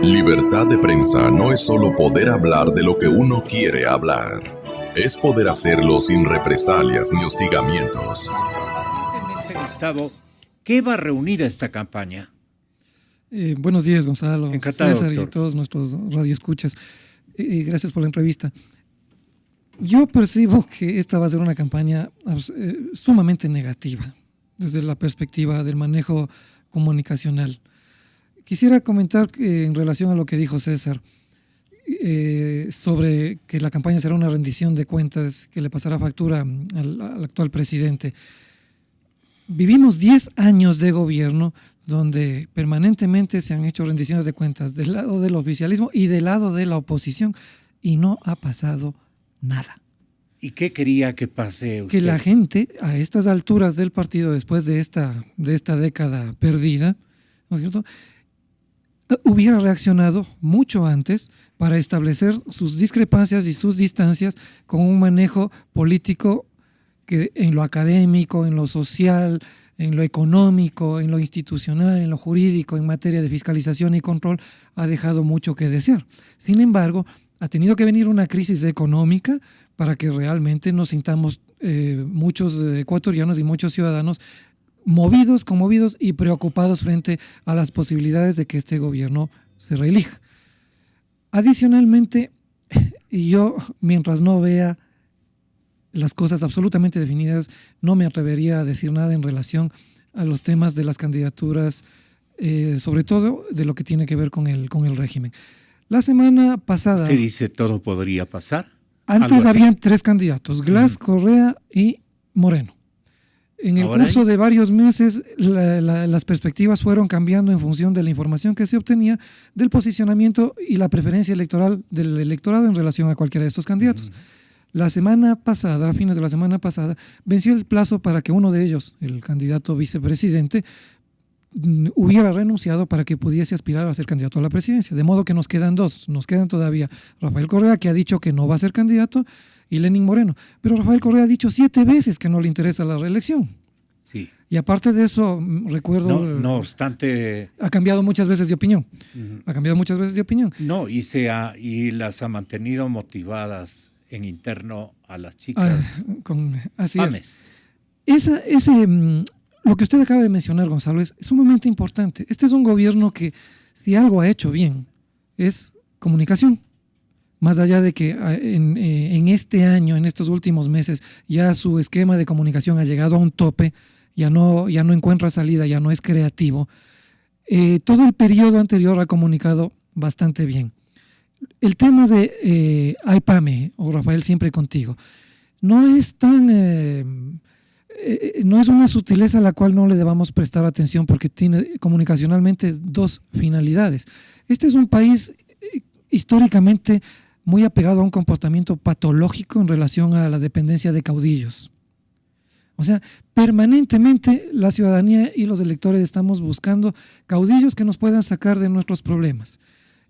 Libertad de prensa no es solo poder hablar de lo que uno quiere hablar. Es poder hacerlo sin represalias ni hostigamientos. Gustavo, ¿qué va a reunir a esta campaña? Buenos días, Gonzalo, Encantado, César, doctor. y todos nuestros radioescuchas. Gracias por la entrevista. Yo percibo que esta va a ser una campaña sumamente negativa desde la perspectiva del manejo comunicacional. Quisiera comentar en relación a lo que dijo César sobre que la campaña será una rendición de cuentas que le pasará factura al actual presidente. Vivimos 10 años de gobierno donde permanentemente se han hecho rendiciones de cuentas del lado del oficialismo y del lado de la oposición y no ha pasado nada. ¿Y qué quería que pase usted? Que la gente a estas alturas del partido, después de esta década perdida, ¿no es cierto?, hubiera reaccionado mucho antes para establecer sus discrepancias y sus distancias con un manejo político que en lo académico, en lo social, en lo económico, en lo institucional, en lo jurídico, en materia de fiscalización y control, ha dejado mucho que desear. Sin embargo, ha tenido que venir una crisis económica para que realmente nos sintamos muchos ecuatorianos y muchos ciudadanos conmovidos y preocupados frente a las posibilidades de que este gobierno se reelija. Adicionalmente, yo, mientras no vea las cosas absolutamente definidas, no me atrevería a decir nada en relación a los temas de las candidaturas, sobre todo de lo que tiene que ver con el régimen. La semana pasada... ¿Usted dice todo podría pasar? Antes habían 3 candidatos, Glass, Correa y Moreno. En el curso de varios meses las perspectivas fueron cambiando en función de la información que se obtenía del posicionamiento y la preferencia electoral del electorado en relación a cualquiera de estos candidatos. La semana pasada, a fines de la semana pasada, venció el plazo para que uno de ellos, el candidato vicepresidente, hubiera renunciado para que pudiese aspirar a ser candidato a la presidencia. De modo que nos quedan 2. Nos quedan todavía Rafael Correa, que ha dicho que no va a ser candidato, y Lenín Moreno. Pero Rafael Correa ha dicho 7 veces que no le interesa la reelección. Sí. Y aparte de eso, recuerdo... No obstante... Ha cambiado muchas veces de opinión. Ha cambiado muchas veces de opinión. No, y las ha mantenido motivadas en interno a las chicas. Así Pames. es. Lo que usted acaba de mencionar, Gonzalo, es sumamente importante. Este es un gobierno que, si algo ha hecho bien, es comunicación. Más allá de que en este año, en estos últimos meses, ya su esquema de comunicación ha llegado a un tope, ya no encuentra salida, ya no es creativo. Todo el periodo anterior ha comunicado bastante bien. El tema de AIPAME, o Rafael Siempre Contigo, no es no es una sutileza a la cual no le debamos prestar atención porque tiene comunicacionalmente 2 finalidades. Este es un país históricamente muy apegado a un comportamiento patológico en relación a la dependencia de caudillos. O sea, permanentemente la ciudadanía y los electores estamos buscando caudillos que nos puedan sacar de nuestros problemas.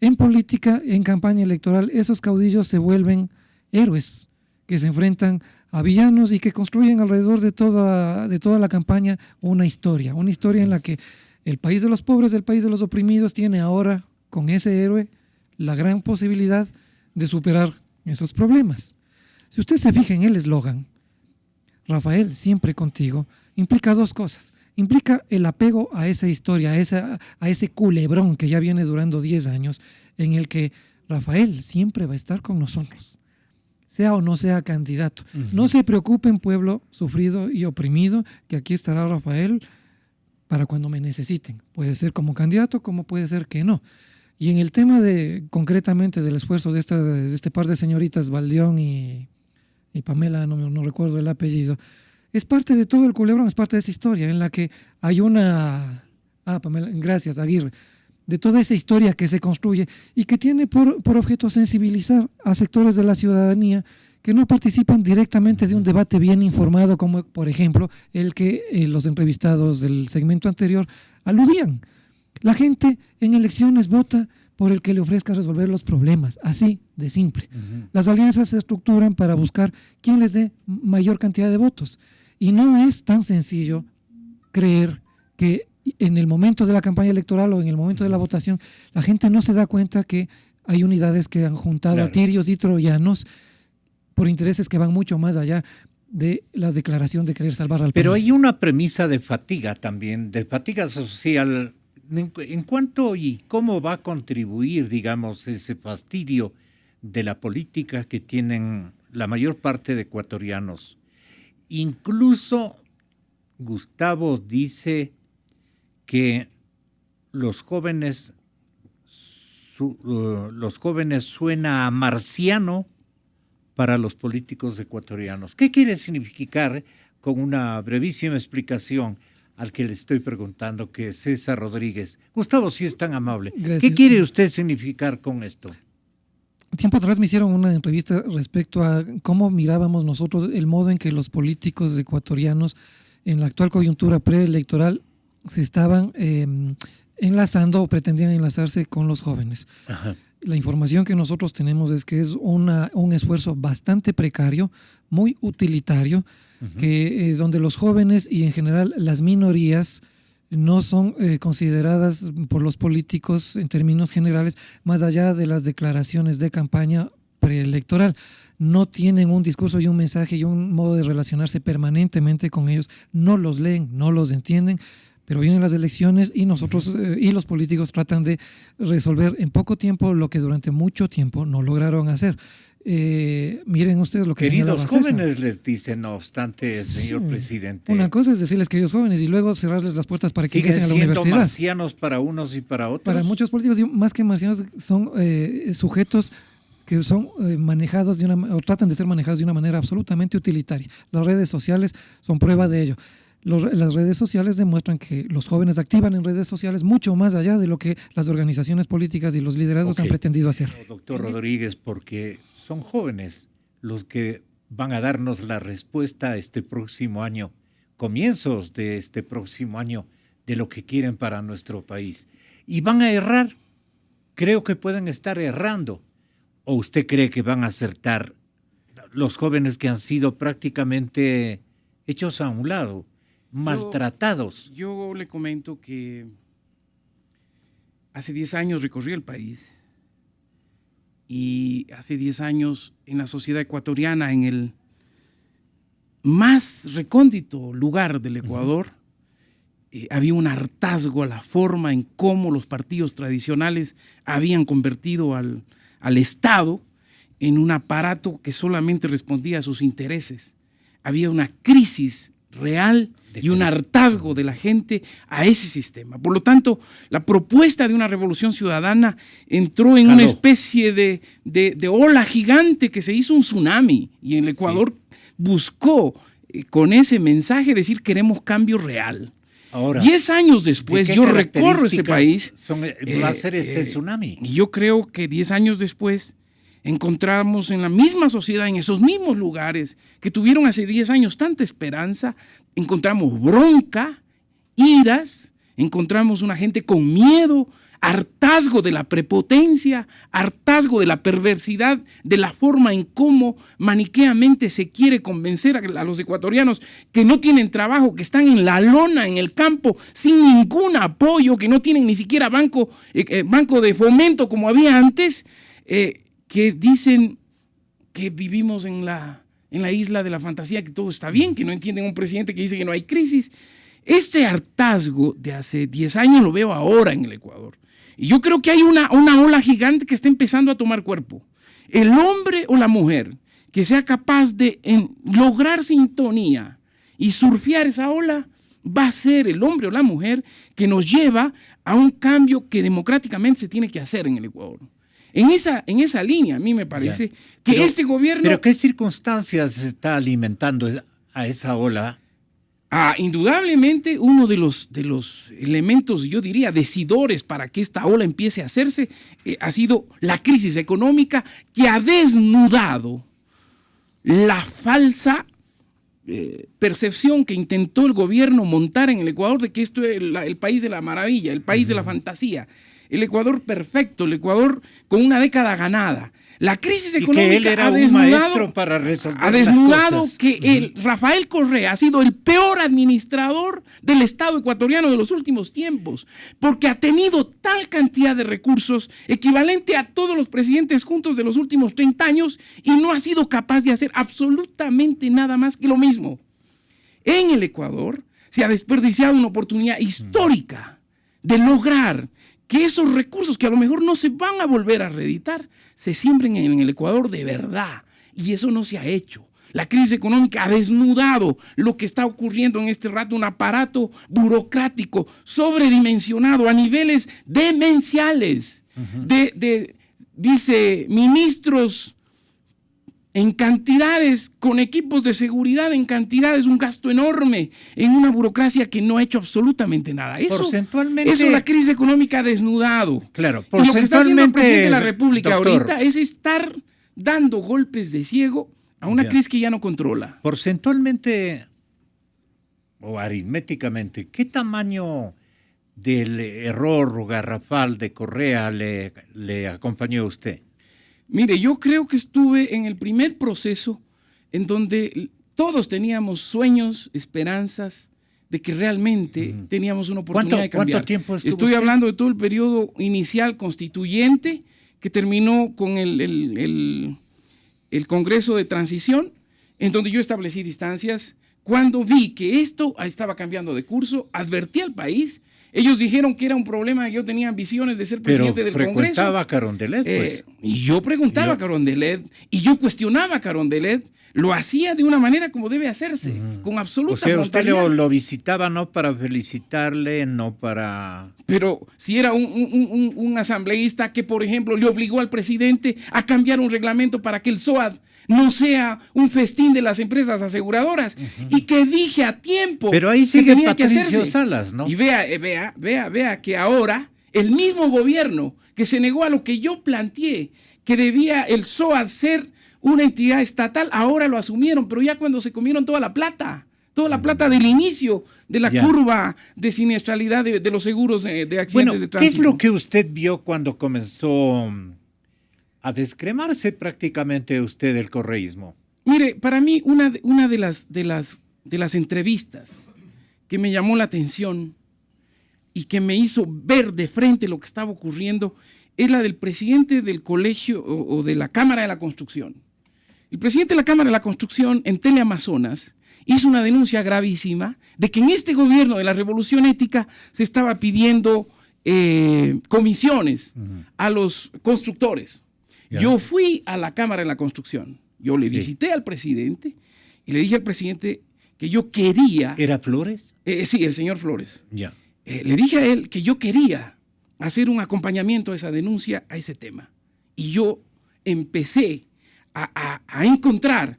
En política, en campaña electoral, esos caudillos se vuelven héroes que se enfrentan a villanos y que construyen alrededor de toda la campaña una historia en la que el país de los pobres, el país de los oprimidos, tiene ahora con ese héroe la gran posibilidad de superar esos problemas. Si usted se fija en el eslogan, Rafael, siempre contigo, implica 2 cosas. Implica el apego a esa historia, a ese culebrón que ya viene durando 10 años, en el que Rafael siempre va a estar con nosotros, sea o no sea candidato. No se preocupen, pueblo sufrido y oprimido, que aquí estará Rafael para cuando me necesiten. Puede ser como candidato, como puede ser que no. Y en el tema concretamente del esfuerzo de este par de señoritas, Valdión y Pamela, no recuerdo el apellido, es parte de todo el culebrón, es parte de esa historia en la que hay Pamela, gracias, Aguirre, de toda esa historia que se construye y que tiene por objeto sensibilizar a sectores de la ciudadanía que no participan directamente de un debate bien informado, como por ejemplo el que los entrevistados del segmento anterior aludían. La gente en elecciones vota por el que le ofrezca resolver los problemas, así de simple. Las alianzas se estructuran para buscar quién les dé mayor cantidad de votos. Y no es tan sencillo creer que en el momento de la campaña electoral o en el momento de la votación, la gente no se da cuenta que hay unidades que han juntado a tirios y troyanos por intereses que van mucho más allá de la declaración de querer salvar al país. Pero hay una premisa de fatiga también, de fatiga social. En cuanto y cómo va a contribuir, digamos, ese fastidio de la política que tienen la mayor parte de ecuatorianos. Incluso Gustavo dice que los jóvenes suena a marciano para los políticos ecuatorianos. ¿Qué quiere significar, con una brevísima explicación al que le estoy preguntando, que es César Rodríguez? Gustavo, si es tan amable. Gracias. ¿Qué quiere usted significar con esto? Tiempo atrás me hicieron una entrevista respecto a cómo mirábamos nosotros el modo en que los políticos ecuatorianos en la actual coyuntura preelectoral se estaban enlazando o pretendían enlazarse con los jóvenes. Ajá. La información que nosotros tenemos es que es un esfuerzo bastante precario, muy utilitario, que, donde los jóvenes y en general las minorías no son consideradas por los políticos en términos generales, más allá de las declaraciones de campaña preelectoral. No tienen un discurso y un mensaje y un modo de relacionarse permanentemente con ellos, no los leen, no los entienden, pero vienen las elecciones y nosotros y los políticos tratan de resolver en poco tiempo lo que durante mucho tiempo no lograron hacer. Miren ustedes lo que Queridos señalaba jóvenes, César. les dice, no obstante, señor presidente. Una cosa es decirles queridos jóvenes y luego cerrarles las puertas para que siguen ingresen a la siendo universidad. marcianos para unos y para otros. Para muchos políticos, más que marcianos, son sujetos que son manejados o tratan de ser manejados de una manera absolutamente utilitaria. Las redes sociales son prueba de ello. Las redes sociales demuestran que los jóvenes activan en redes sociales mucho más allá de lo que las organizaciones políticas y los liderazgos han pretendido hacer. Doctor Rodríguez, porque son jóvenes los que van a darnos la respuesta este próximo año, comienzos de este próximo año, de lo que quieren para nuestro país. Y van a errar. Creo que pueden estar errando. ¿O usted cree que van a acertar los jóvenes que han sido prácticamente hechos a un lado, maltratados? Yo le comento que hace 10 años recorrí el país y hace 10 años en la sociedad ecuatoriana, en el más recóndito lugar del Ecuador, había un hartazgo a la forma en cómo los partidos tradicionales habían convertido al Estado en un aparato que solamente respondía a sus intereses. Había una crisis real y un hartazgo de la gente a ese sistema. Por lo tanto, la propuesta de una revolución ciudadana entró en una especie de ola gigante que se hizo un tsunami, y el Ecuador buscó con ese mensaje decir queremos cambio real. Ahora, 10 años después, yo recorro ese país. Va a ser este tsunami. Y yo creo que 10 años después encontramos en la misma sociedad, en esos mismos lugares que tuvieron hace 10 años tanta esperanza, encontramos bronca, iras, encontramos una gente con miedo, hartazgo de la prepotencia, hartazgo de la perversidad, de la forma en cómo maniqueamente se quiere convencer a los ecuatorianos que no tienen trabajo, que están en la lona, en el campo, sin ningún apoyo, que no tienen ni siquiera banco de fomento como había antes, que dicen que vivimos en la isla de la fantasía, que todo está bien, que no entienden un presidente que dice que no hay crisis. Este hartazgo de hace 10 años lo veo ahora en el Ecuador. Y yo creo que hay una ola gigante que está empezando a tomar cuerpo. El hombre o la mujer que sea capaz de lograr sintonía y surfear esa ola va a ser el hombre o la mujer que nos lleva a un cambio que democráticamente se tiene que hacer en el Ecuador. En esa línea, a mí me parece que este gobierno... ¿Pero qué circunstancias se está alimentando a esa ola? Indudablemente uno de los elementos, yo diría, decidores para que esta ola empiece a hacerse ha sido la crisis económica, que ha desnudado la falsa percepción que intentó el gobierno montar en el Ecuador de que esto es el país de la maravilla, el país de la fantasía. el Ecuador perfecto, el Ecuador con una década ganada. La crisis económica que él era un maestro para resolver ha desnudado las cosas. que Rafael Correa ha sido el peor administrador del Estado ecuatoriano de los últimos tiempos, porque ha tenido tal cantidad de recursos equivalente a todos los presidentes juntos de los últimos 30 años y no ha sido capaz de hacer absolutamente nada más que lo mismo. En el Ecuador se ha desperdiciado una oportunidad histórica de lograr que esos recursos que a lo mejor no se van a volver a reeditar se siembren en el Ecuador de verdad. Y eso no se ha hecho. La crisis económica ha desnudado lo que está ocurriendo en este rato, un aparato burocrático sobredimensionado a niveles demenciales de viceministros en cantidades, con equipos de seguridad en cantidades, un gasto enorme en una burocracia que no ha hecho absolutamente nada. Porcentualmente, eso la crisis económica ha desnudado. Claro, Y lo que está haciendo el porcentualmente, presidente de la República doctor, ahorita es estar dando golpes de ciego a una crisis que ya no controla. porcentualmente o aritméticamente, ¿qué tamaño del error garrafal de Correa le acompañó a usted? Mire, yo creo que estuve en el primer proceso en donde todos teníamos sueños, esperanzas de que realmente teníamos una oportunidad de cambiar. ¿Cuánto tiempo estuvo Estoy usted? hablando de todo el periodo inicial constituyente que terminó con el Congreso de Transición, en donde yo establecí distancias. Cuando vi que esto estaba cambiando de curso, advertí al país. Ellos dijeron que era un problema, que yo tenía ambiciones de ser presidente del Congreso. Pero frecuentaba a Carondelet, pues. Y yo preguntaba a Carondelet, y yo cuestionaba a Carondelet, lo hacía de una manera como debe hacerse, con absoluta O sea, usted frontalidad. lo visitaba no para felicitarle, no para... Pero si era un asambleísta que, por ejemplo, le obligó al presidente a cambiar un reglamento para que el SOAD no sea un festín de las empresas aseguradoras, y que dije a tiempo Pero ahí que sigue tenía que Patricio hacerse. Salas, ¿no? Y vea que ahora el mismo gobierno que se negó a lo que yo planteé, que debía el SOAD ser una entidad estatal, ahora lo asumieron, pero ya cuando se comieron toda la plata del inicio de la curva de siniestralidad de los seguros de accidentes Bueno, de ¿qué tránsito. es lo que usted vio cuando comenzó a descremarse prácticamente usted del correísmo? Mire, para mí una de las entrevistas que me llamó la atención y que me hizo ver de frente lo que estaba ocurriendo es la del presidente del colegio o de la Cámara de la Construcción. El presidente de la Cámara de la Construcción en Teleamazonas hizo una denuncia gravísima de que en este gobierno de la Revolución Ética se estaba pidiendo comisiones a los constructores. Yo fui a la Cámara de la Construcción, yo le visité al presidente y le dije al presidente que yo quería... ¿Era Flores? Sí, el señor Flores. Ya. Le dije a él que yo quería hacer un acompañamiento a esa denuncia, a ese tema. Y yo empecé a encontrar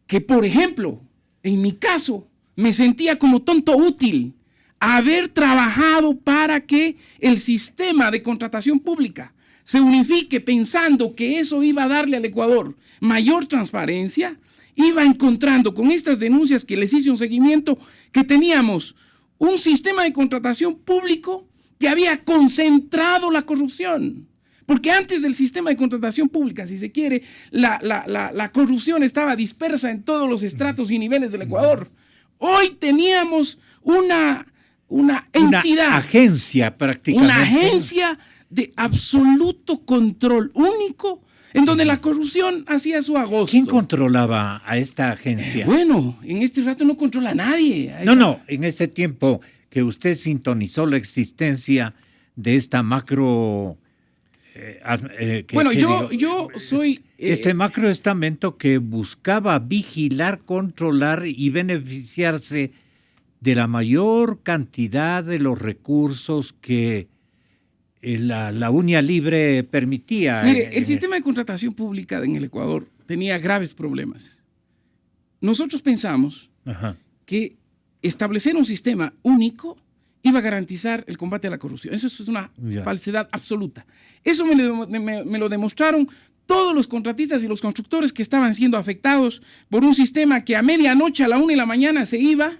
que, por ejemplo, en mi caso, me sentía como tonto útil haber trabajado para que el sistema de contratación pública se unifique, pensando que eso iba a darle al Ecuador mayor transparencia. Iba encontrando con estas denuncias que les hice un seguimiento que teníamos un sistema de contratación público que había concentrado la corrupción. Porque antes del sistema de contratación pública, si se quiere, la corrupción estaba dispersa en todos los estratos y niveles del Ecuador. Hoy teníamos una entidad. Una agencia prácticamente. Una agencia de absoluto control único, en donde la corrupción hacía su agosto. ¿Quién controlaba a esta agencia? Bueno, en este rato no controla a nadie. No, en ese tiempo que usted sintonizó la existencia de esta macro... yo soy... este macroestamento que buscaba vigilar, controlar y beneficiarse de la mayor cantidad de los recursos que la Unia Libre permitía. Mire, el sistema de contratación pública en el Ecuador tenía graves problemas. Nosotros pensamos que establecer un sistema único iba a garantizar el combate a la corrupción. Eso es una falsedad absoluta. Eso me lo demostraron todos los contratistas y los constructores que estaban siendo afectados por un sistema que a medianoche, a la 1 de la mañana se iba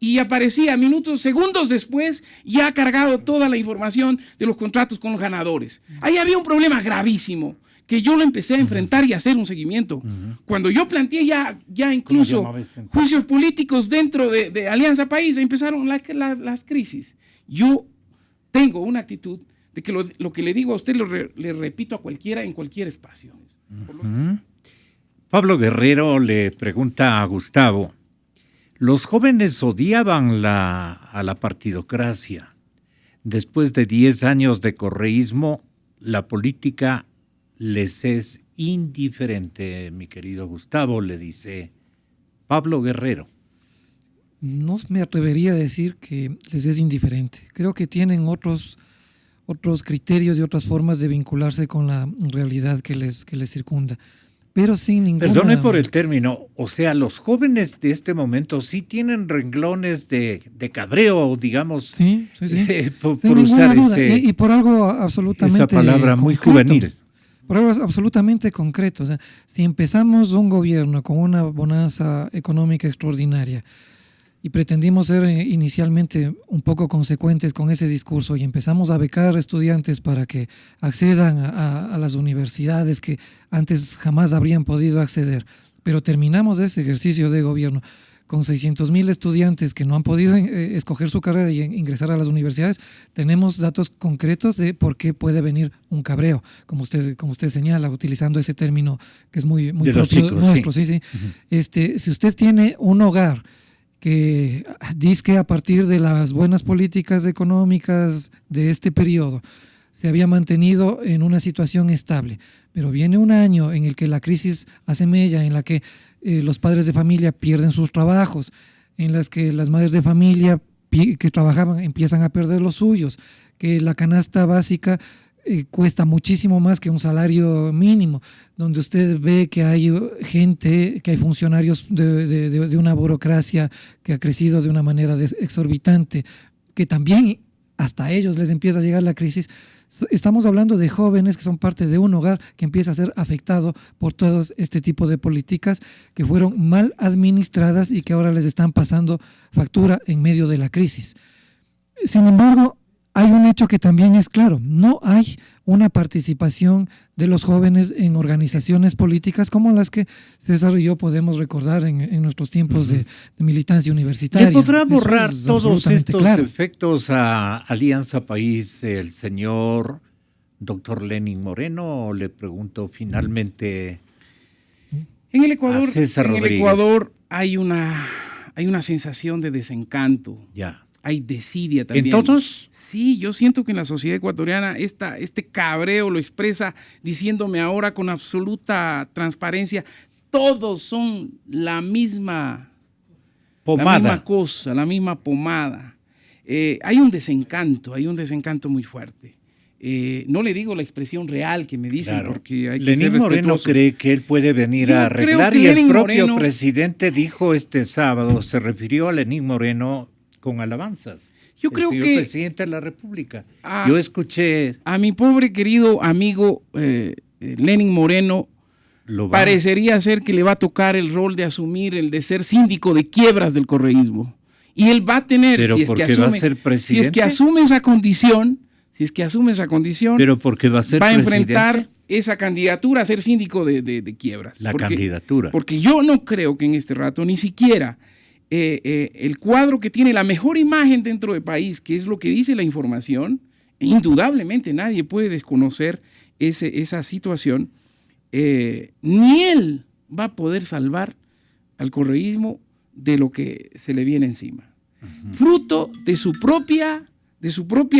y aparecía segundos después, ya cargado toda la información de los contratos con los ganadores. Ahí había un problema gravísimo, que yo lo empecé a enfrentar y a hacer un seguimiento. Cuando yo planteé ya incluso juicios políticos dentro de Alianza País, empezaron las crisis. Yo tengo una actitud de que lo que le digo a usted le repito a cualquiera en cualquier espacio. Pablo Guerrero le pregunta a Gustavo, los jóvenes odiaban a la partidocracia. Después de 10 años de correísmo, la política les es indiferente, mi querido Gustavo, le dice Pablo Guerrero. No me atrevería a decir que les es indiferente. Creo que tienen otros criterios y otras formas de vincularse con la realidad que les circunda. Pero sin ninguna... Perdone por el término, o sea, los jóvenes de este momento sí tienen renglones de cabreo, digamos, sí. por Sin usar duda. Y por algo absolutamente esa palabra muy concreto. juvenil. Por algo absolutamente concreto. O sea, si empezamos un gobierno con una bonanza económica extraordinaria y pretendimos ser inicialmente un poco consecuentes con ese discurso y empezamos a becar estudiantes para que accedan a las universidades que antes jamás habrían podido acceder, pero terminamos ese ejercicio de gobierno con 600,000 estudiantes que no han podido escoger su carrera y ingresar a las universidades, tenemos datos concretos de por qué puede venir un cabreo, como usted señala, utilizando ese término que es muy de propio los chicos, nuestro. Sí. Uh-huh. Si usted tiene un hogar que dice que a partir de las buenas políticas económicas de este periodo se había mantenido en una situación estable, pero viene un año en el que la crisis hace mella, en la que los padres de familia pierden sus trabajos, en las que las madres de familia que trabajaban empiezan a perder los suyos, que la canasta básica cuesta muchísimo más que un salario mínimo, donde usted ve que hay gente, que hay funcionarios de una burocracia que ha crecido de una manera exorbitante, que también hasta a ellos les empieza a llegar la crisis. Estamos hablando de jóvenes que son parte de un hogar que empieza a ser afectado por todo este tipo de políticas que fueron mal administradas y que ahora les están pasando factura en medio de la crisis. Sin embargo, hay un hecho que también es claro, no hay una participación de los jóvenes en organizaciones políticas como las que César y yo podemos recordar en nuestros tiempos de militancia universitaria. ¿Le podrá borrar todos estos claro. defectos a Alianza País el señor doctor Lenín Moreno? Le pregunto finalmente en el Ecuador, a César Rodríguez. En el Ecuador hay una sensación de desencanto. Ya. Hay desidia también. ¿En todos? Sí, yo siento que en la sociedad ecuatoriana este cabreo lo expresa diciéndome ahora con absoluta transparencia, todos son la misma pomada. La misma cosa, la misma pomada. Hay un desencanto muy fuerte. No le digo la expresión real que me dicen, claro, porque hay que Lenín ser Moreno cree que él puede venir a arreglar y el propio presidente dijo este sábado, se refirió a Lenín Moreno con alabanzas. Yo creo que el presidente de la República. Yo escuché a mi pobre querido amigo Lenín Moreno. Parecería ser que le va a tocar el rol de asumir el de ser síndico de quiebras del correísmo. Y él va a tener, pero si es, porque que asume, va a ser presidente. Si es que asume esa condición, pero porque va a ser va a enfrentar esa candidatura a ser síndico de quiebras. Candidatura. Porque yo no creo que en este rato ni siquiera el cuadro que tiene la mejor imagen dentro del país, que es lo que dice la información, indudablemente nadie puede desconocer esa situación, ni él va a poder salvar al correísmo de lo que se le viene encima. Uh-huh. Fruto de su propia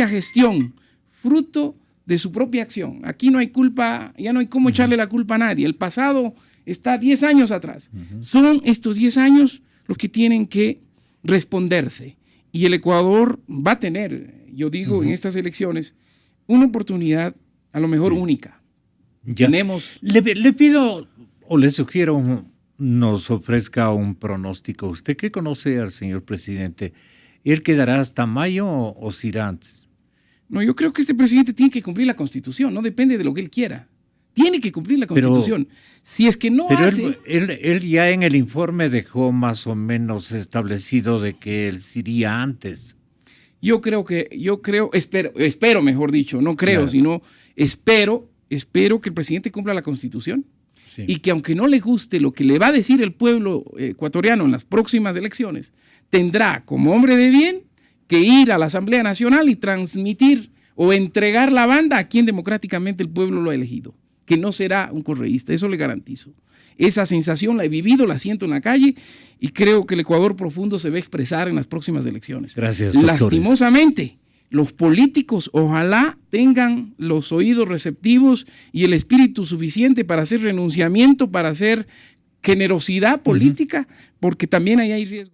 gestión, fruto de su propia acción. Aquí no hay culpa, ya no hay cómo echarle la culpa a nadie. El pasado está 10 años atrás. Uh-huh. Son estos 10 años los que tienen que responderse. Y el Ecuador va a tener, yo digo, uh-huh, en estas elecciones, una oportunidad a lo mejor única. Ya. Le pido o le sugiero nos ofrezca un pronóstico. ¿Usted qué conoce al señor presidente? ¿Él quedará hasta mayo o se irá antes? No, yo creo que este presidente tiene que cumplir la Constitución, no depende de lo que él quiera. Tiene que cumplir la Constitución. Si es que no hace... Él ya en el informe dejó más o menos establecido de que él se iría antes. Espero, mejor dicho, no creo, Claro. sino espero que el presidente cumpla la Constitución. Sí. Y que aunque no le guste lo que le va a decir el pueblo ecuatoriano en las próximas elecciones, tendrá como hombre de bien que ir a la Asamblea Nacional y transmitir o entregar la banda a quien democráticamente el pueblo lo ha elegido, que no será un correísta, eso le garantizo. Esa sensación la he vivido, la siento en la calle y creo que el Ecuador profundo se va a expresar en las próximas elecciones. Gracias, doctores. Lastimosamente, los políticos ojalá tengan los oídos receptivos y el espíritu suficiente para hacer renunciamiento, para hacer generosidad política, porque también ahí hay riesgo.